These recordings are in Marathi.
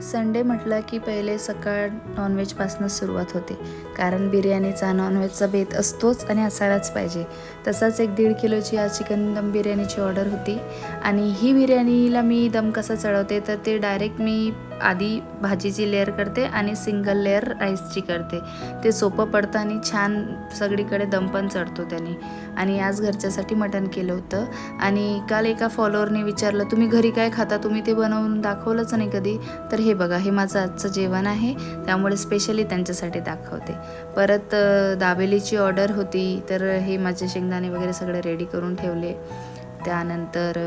संडे म्हटलं की पहिले सकाळ नॉनव्हेजपासूनच सुरुवात होते, कारण बिर्याणीचा नॉनव्हेजचा बेत असतोच आणि असायलाच पाहिजे. तसाच 1-1.5 किलोची आज चिकन दम बिर्याणीची ऑर्डर होती. आणि ही बिर्याणीला मी दम कसा चढवते तर ते डायरेक्ट मी आधी भाजीची लेअर करते आणि सिंगल लेअर राईसची करते. ते सोपं पडतं आणि छान सगळीकडे दम पण चढतो त्याने. आणि आज घरच्यासाठी मटण केलं होतं. आणि काल एका फॉलोअरने विचारलं, तुम्ही घरी काय खाता, तुम्ही ते बनवून दाखवलंच नाही कधी. तर हे बघा, हे माझं आजचं जेवण आहे, त्यामुळे स्पेशली त्यांच्यासाठी दाखवते. परत दाबेलीची ऑर्डर होती, तर हे माझे शेंगदाणे वगैरे सगळे रेडी करून ठेवले. त्यानंतर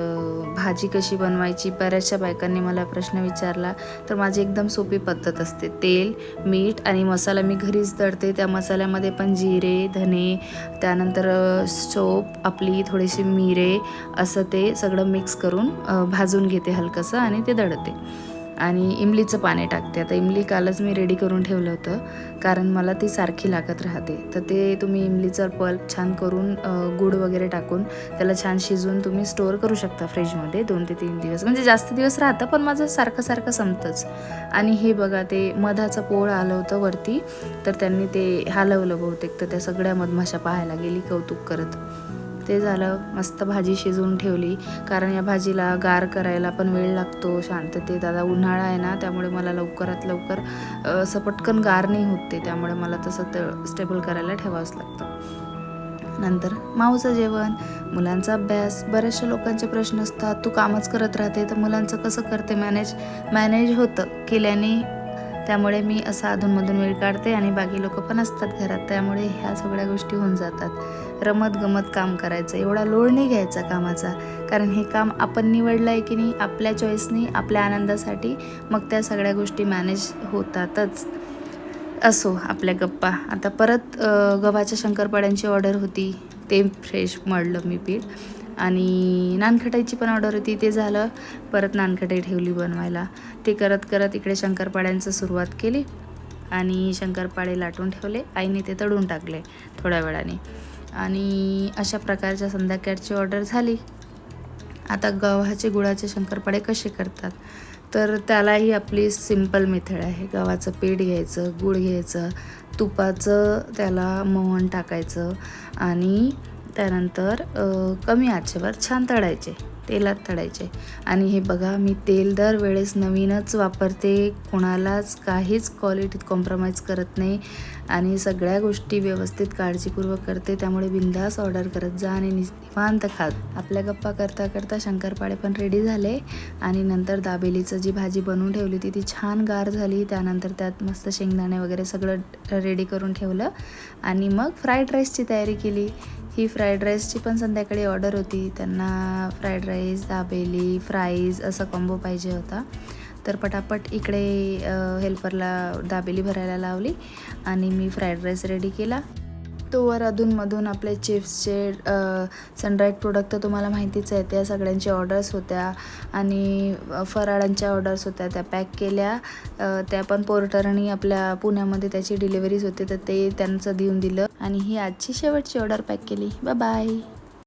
भाजी कशी बनवायची, बऱ्याचशा बायकांनी मला प्रश्न विचारला. तर माझी एकदम सोपी पद्धत असते. तेल, मीठ आणि मसाला मी घरीच दळते. त्या मसाल्यामध्ये पण जिरे, धने, त्यानंतर सोप, आपली थोडीशी मिरे, असं ते सगळं मिक्स करून भाजून घेते हलकंसं आणि ते दळते. आणि इमलीचं पाणी टाकते. आता इमली कालच मी रेडी करून ठेवलं होतं, कारण मला ती सारखी लागत राहते. तर ते तुम्ही इमलीचं पल्प छान करून गूळ वगैरे टाकून त्याला छान शिजवून तुम्ही स्टोअर करू शकता फ्रीजमध्ये 2 ते 3 दिवस. म्हणजे जास्त दिवस राहतं, पण माझं सारखं संपतंच. आणि हे बघा, ते मधाचं पोळ आलं होतं वरती, तर त्यांनी ते हलवलं बहुतेक, तर त्या सगळ्या मधमाशा पाहायला गेली कौतुक करत. ते झालं. मस्त भाजी शिजवून ठेवली, कारण या भाजीला गार करायला पण वेळ लागतो शांततेत. आता उन्हाळा आहे ना, त्यामुळे मला लवकरात लवकर असं पटकन गार नाही होत त्यामुळे मला तसं स्टेबल करायला ठेवावंच लागतं. नंतर माऊचं जेवण, मुलांचा अभ्यास. बऱ्याचशा लोकांचे प्रश्न असतात, तू कामच करत राहते तर मुलांचं कसं करते मॅनेज होतं केल्याने. त्यामुळे मी असं अधूनमधून वेळ काढते आणि बाकी लोक पण असतात घरात, त्यामुळे ह्या सगळ्या गोष्टी होऊन जातात. रमत गमत काम करायचं, एवढा लोड नाही घ्यायचा कामाचा, कारण हे काम आपण निवडलं आहे की नाही, आपल्या चॉईसनी, आपल्या आनंदासाठी. मग त्या सगळ्या गोष्टी मॅनेज होतातच. असो आपल्या गप्पा. आता परत गव्हाच्या शंकरपाड्यांची ऑर्डर होती, ते फ्रेश मळलं मी पीठ. आणि नानखटाईची पण ऑर्डर होती, ते झालं. परत नानखटाई ठेवली बनवायला. ते करत करत इकडे शंकरपाड्यांचं सुरुवात केली आणि शंकरपाळे लाटून ठेवले. आईने ते तळून टाकले थोड्या वेळाने. आणि अशा प्रकारच्या संध्याकाळची ऑर्डर झाली. आता गव्हाचे गुळाचे शंकरपाळे कसे करतात, तर त्यालाही आपली सिंपल मेथड आहे. गव्हाचं पीठ घ्यायचं, गूळ घ्यायचं, तुपाचं त्याला मोहन टाकायचं आणि त्यानंतर कमी आचेवर छान तळायचे, तेलात तळायचे. आणि हे बघा, मी तेल दरवेळेस नवीनच वापरते, कोणालाच काहीच क्वालिटीत कॉम्प्रोमाइज करत नाही आणि सगळ्या गोष्टी व्यवस्थित काळजीपूर्वक करते. त्यामुळे बिंदास ऑर्डर करत जा आणि निवांत खा. आपल्या गप्पा करता करता शंकरपाळे पण रेडी झाले. आणि नंतर दाबेलीचं जी भाजी बनवून ठेवली होती ती छान गार झाली. त्यानंतर त्यात मस्त शेंगदाणे वगैरे सगळं रेडी करून ठेवलं आणि मग फ्राईड राईसची तयारी केली. ही फ्राईड राईसची पण संध्याकाळी ऑर्डर होती. त्यांना फ्राईड राईस, दाबेली, फ्राईज असा कॉम्बो पाहिजे होता. तर पटापट इकडे हेल्परला दाबेली भरायला लावली आणि मी फ्राईड राईस रेडी केला. तोवर अधूनमधून आपले चिप्सचे सनराईज प्रोडक्ट तर तुम्हाला माहितीच आहे, त्या सगळ्यांची ऑर्डर्स होत्या. आणि फराळांच्या ऑर्डर्स होत्या, त्या पॅक केल्या. त्या पण पोर्टरनी आपल्या पुण्यामध्ये त्याची डिलिव्हरीज होती, तर ते त्यांचं देऊन दिलं. आणि ही आजची शेवटची ऑर्डर पॅक केली. Bye bye.